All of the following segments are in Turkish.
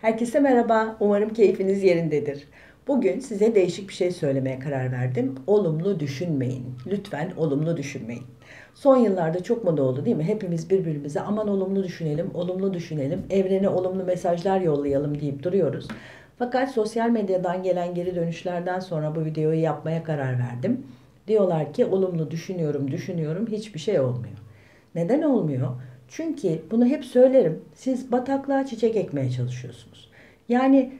Herkese merhaba, umarım keyfiniz yerindedir. Bugün size değişik bir şey söylemeye karar verdim. Olumlu düşünmeyin. Lütfen olumlu düşünmeyin. Son yıllarda çok moda oldu değil mi? Hepimiz birbirimize aman olumlu düşünelim, olumlu düşünelim, evrene olumlu mesajlar yollayalım deyip duruyoruz. Fakat sosyal medyadan gelen geri dönüşlerden sonra bu videoyu yapmaya karar verdim. Diyorlar ki olumlu düşünüyorum, düşünüyorum, hiçbir şey olmuyor. Neden olmuyor? Çünkü bunu hep söylerim. Siz bataklığa çiçek ekmeye çalışıyorsunuz. Yani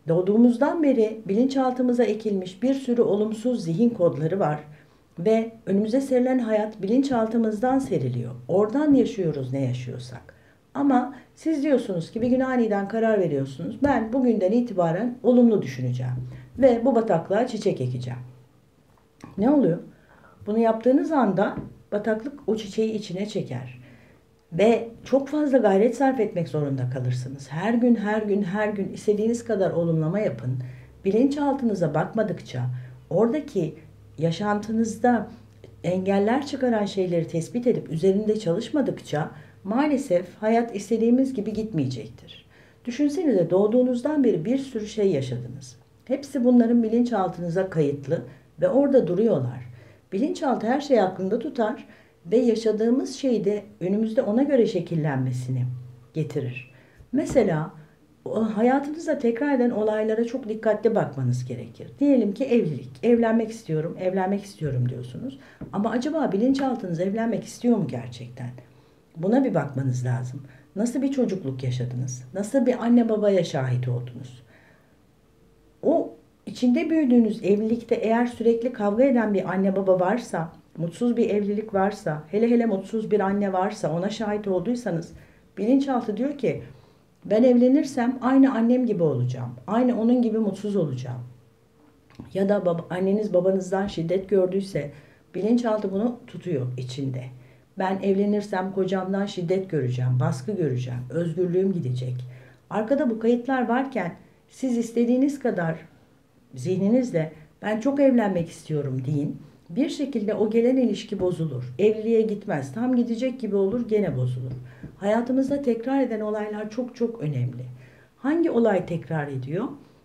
doğduğumuzdan beri bilinçaltımıza ekilmiş bir sürü olumsuz zihin kodları var. Ve önümüze serilen hayat bilinçaltımızdan seriliyor. Oradan yaşıyoruz ne yaşıyorsak. Ama siz diyorsunuz ki bir gün aniden karar veriyorsunuz. Ben bugünden itibaren olumlu düşüneceğim. Ve bu bataklığa çiçek ekeceğim. Ne oluyor? Bunu yaptığınız anda bataklık o çiçeği içine çeker. Ve çok fazla gayret sarf etmek zorunda kalırsınız. Her gün, her gün, her gün istediğiniz kadar olumlama yapın. Bilinçaltınıza bakmadıkça, oradaki yaşantınızda engeller çıkaran şeyleri tespit edip üzerinde çalışmadıkça maalesef hayat istediğimiz gibi gitmeyecektir. Düşünsenize doğduğunuzdan beri bir sürü şey yaşadınız. Hepsi bunların bilinçaltınıza kayıtlı ve orada duruyorlar. Bilinçaltı her şeyi aklında tutar ve yaşadığımız şeyi de önümüzde ona göre şekillenmesini getirir. Mesela hayatınızda tekrar eden olaylara çok dikkatli bakmanız gerekir. Diyelim ki evlilik. Evlenmek istiyorum, evlenmek istiyorum diyorsunuz. Ama acaba bilinçaltınız evlenmek istiyor mu gerçekten? Buna bir bakmanız lazım. Nasıl bir çocukluk yaşadınız? Nasıl bir anne babaya şahit oldunuz? O içinde büyüdüğünüz evlilikte eğer sürekli kavga eden bir anne baba varsa, mutsuz bir evlilik varsa, hele hele mutsuz bir anne varsa, ona şahit olduysanız, bilinçaltı diyor ki ben evlenirsem aynı annem gibi olacağım. Aynı onun gibi mutsuz olacağım. Ya da anneniz babanızdan şiddet gördüyse bilinçaltı bunu tutuyor içinde. Ben evlenirsem kocamdan şiddet göreceğim, baskı göreceğim, özgürlüğüm gidecek. Arkada bu kayıtlar varken siz istediğiniz kadar zihninizle ben çok evlenmek istiyorum deyin. Bir şekilde o gelen ilişki bozulur. Evliliğe gitmez. Tam gidecek gibi olur, gene bozulur. Hayatımızda tekrar eden olaylar çok çok önemli. Hangi olay tekrar ediyor?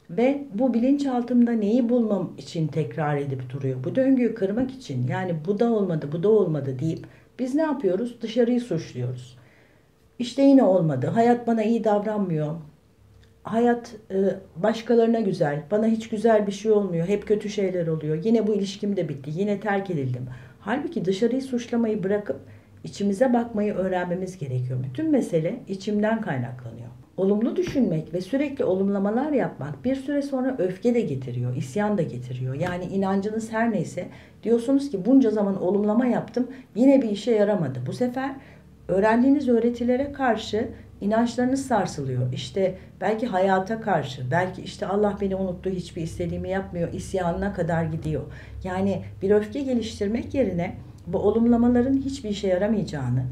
Ve bu bilinçaltımda neyi bulmam için tekrar edip duruyor? Bu döngüyü kırmak için, yani bu da olmadı, bu da olmadı deyip biz ne yapıyoruz? Dışarıyı suçluyoruz. İşte yine olmadı. Hayat bana iyi davranmıyor. Hayat başkalarına güzel, bana hiç güzel bir şey olmuyor, hep kötü şeyler oluyor. Yine bu ilişkim de bitti, yine terk edildim. Halbuki dışarıyı suçlamayı bırakıp içimize bakmayı öğrenmemiz gerekiyor. Bütün mesele içimden kaynaklanıyor. Olumlu düşünmek ve sürekli olumlamalar yapmak bir süre sonra öfke de getiriyor, isyan da getiriyor. Yani inancınız her neyse diyorsunuz ki bunca zaman olumlama yaptım, yine bir işe yaramadı. Bu sefer öğrendiğiniz öğretilere karşı inançlarınız sarsılıyor. İşte belki hayata karşı, belki işte Allah beni unuttu, hiçbir istediğimi yapmıyor, isyanına kadar gidiyor. Yani bir öfke geliştirmek yerine bu olumlamaların hiçbir işe yaramayacağını,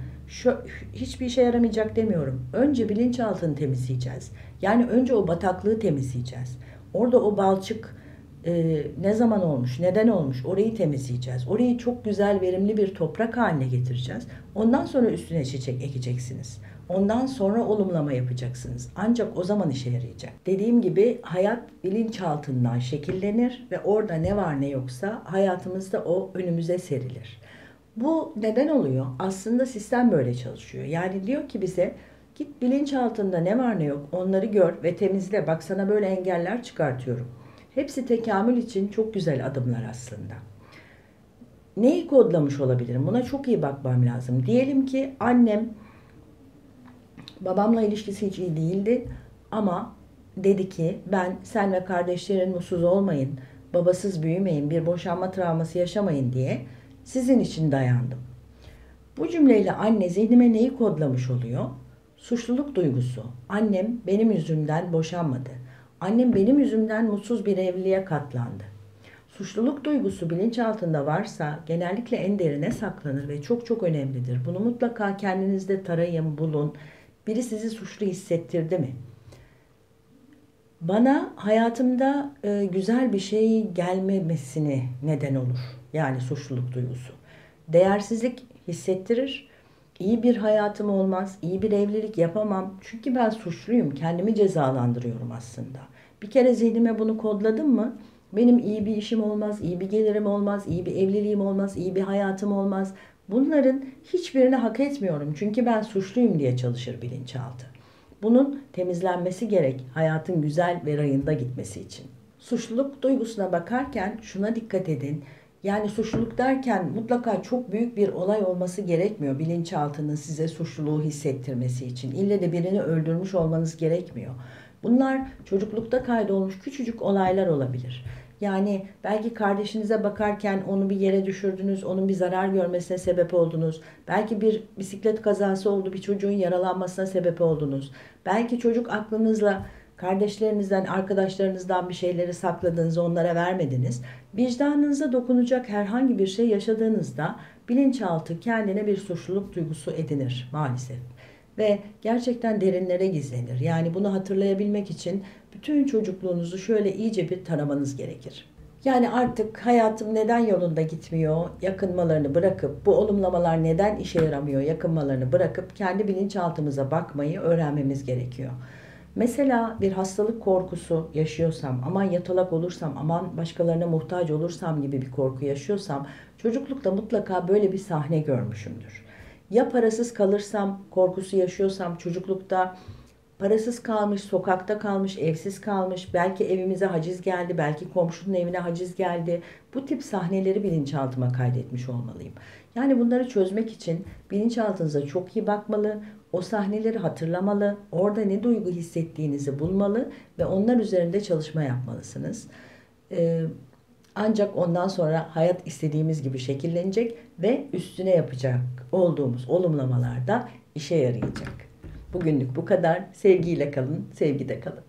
hiçbir işe yaramayacak demiyorum. Önce bilinçaltını temizleyeceğiz. Yani önce o bataklığı temizleyeceğiz. Orada o balçık ne zaman olmuş, neden olmuş orayı temizleyeceğiz. Orayı çok güzel, verimli bir toprak haline getireceğiz. Ondan sonra üstüne çiçek ekeceksiniz. Ondan sonra olumlama yapacaksınız. Ancak o zaman işe yarayacak. Dediğim gibi hayat bilinçaltından şekillenir ve orada ne var ne yoksa hayatımızda o önümüze serilir. Bu neden oluyor? Aslında sistem böyle çalışıyor. Yani diyor ki bize git bilinçaltında ne var ne yok onları gör ve temizle. Bak sana böyle engeller çıkartıyorum. Hepsi tekamül için çok güzel adımlar aslında. Neyi kodlamış olabilirim? Buna çok iyi bakmam lazım. Diyelim ki annem babamla ilişkisi hiç iyi değildi ama dedi ki ben sen ve kardeşlerin mutsuz olmayın, babasız büyümeyin, bir boşanma travması yaşamayın diye sizin için dayandım. Bu cümleyle anne zihnime neyi kodlamış oluyor? Suçluluk duygusu. Annem benim yüzümden boşanmadı. Annem benim yüzümden mutsuz bir evliliğe katlandı. Suçluluk duygusu bilinçaltında varsa genellikle en derine saklanır ve çok çok önemlidir. Bunu mutlaka kendinizde tarayın, bulun. Biri sizi suçlu hissettirdi mi? Bana hayatımda güzel bir şey gelmemesini neden olur. Yani suçluluk duygusu. Değersizlik hissettirir. İyi bir hayatım olmaz, iyi bir evlilik yapamam. Çünkü ben suçluyum, kendimi cezalandırıyorum aslında. Bir kere zihnime bunu kodladım mı, benim iyi bir işim olmaz, iyi bir gelirim olmaz, iyi bir evliliğim olmaz, iyi bir hayatım olmaz. Bunların hiçbirini hak etmiyorum. Çünkü ben suçluyum diye çalışır bilinçaltı. Bunun temizlenmesi gerek, hayatın güzel ve rayında gitmesi için. Suçluluk duygusuna bakarken şuna dikkat edin. Yani suçluluk derken mutlaka çok büyük bir olay olması gerekmiyor. Bilinçaltının size suçluluğu hissettirmesi için. İlle de birini öldürmüş olmanız gerekmiyor. Bunlar çocuklukta kaydolmuş küçücük olaylar olabilir. Yani belki kardeşinize bakarken onu bir yere düşürdünüz, onun bir zarar görmesine sebep oldunuz. Belki bir bisiklet kazası oldu, bir çocuğun yaralanmasına sebep oldunuz. Belki çocuk aklınızla kardeşlerinizden, arkadaşlarınızdan bir şeyleri sakladınız, onlara vermediniz. Vicdanınıza dokunacak herhangi bir şey yaşadığınızda bilinçaltı kendine bir suçluluk duygusu edinir maalesef. Ve gerçekten derinlere gizlenir. Yani bunu hatırlayabilmek için bütün çocukluğunuzu şöyle iyice bir taramanız gerekir. Yani artık hayatım neden yolunda gitmiyor, yakınmalarını bırakıp, bu olumlamalar neden işe yaramıyor, yakınmalarını bırakıp kendi bilinçaltımıza bakmayı öğrenmemiz gerekiyor. Mesela bir hastalık korkusu yaşıyorsam, aman yatalak olursam, aman başkalarına muhtaç olursam gibi bir korku yaşıyorsam, çocuklukta mutlaka böyle bir sahne görmüşümdür. Ya parasız kalırsam, korkusu yaşıyorsam çocuklukta parasız kalmış, sokakta kalmış, evsiz kalmış, belki evimize haciz geldi, belki komşunun evine haciz geldi. Bu tip sahneleri bilinçaltıma kaydetmiş olmalıyım. Yani bunları çözmek için bilinçaltınıza çok iyi bakmalı, o sahneleri hatırlamalı, orada ne duygu hissettiğinizi bulmalı ve onlar üzerinde çalışma yapmalısınız. Ee, Ancak ondan sonra hayat istediğimiz gibi şekillenecek ve üstüne yapacak olduğumuz olumlamalar da işe yarayacak. Bugünlük bu kadar. Sevgiyle kalın, sevgide kalın.